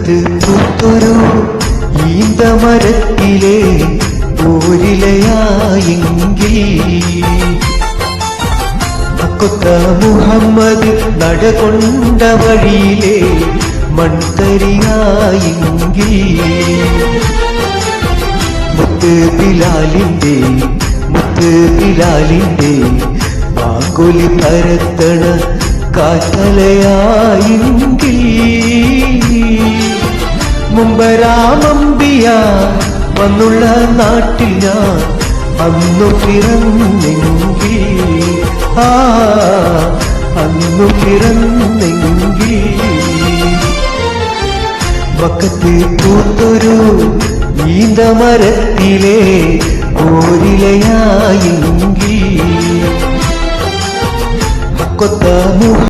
മുറ്റത്ത് പൂത്തൊരു ഈന്തമരത്തിലെ ഓരിലയായെങ്കിൽ അക്കൊത്ത മുഹമ്മദ് നടകൊണ്ട വഴിയിലെ മൺതരിയായെങ്കിൽ മുത്ത് ബിലാലിന്റെ പാങ്കൊലി പരത്തണ കാറ്റലയായെങ്കിൽ മുമ്പരാമമ്പിയ വന്നുള്ള നാട്ടിൽ ഞാൻ അന്നു പിറന്നെങ്കിൽ അന്നു പിറന്നെങ്കിൽ വക്കത്ത് പൂത്തൊരു ഈന്തമരത്തിലെ ഓരിലയായെങ്കിൽ കൊത്ത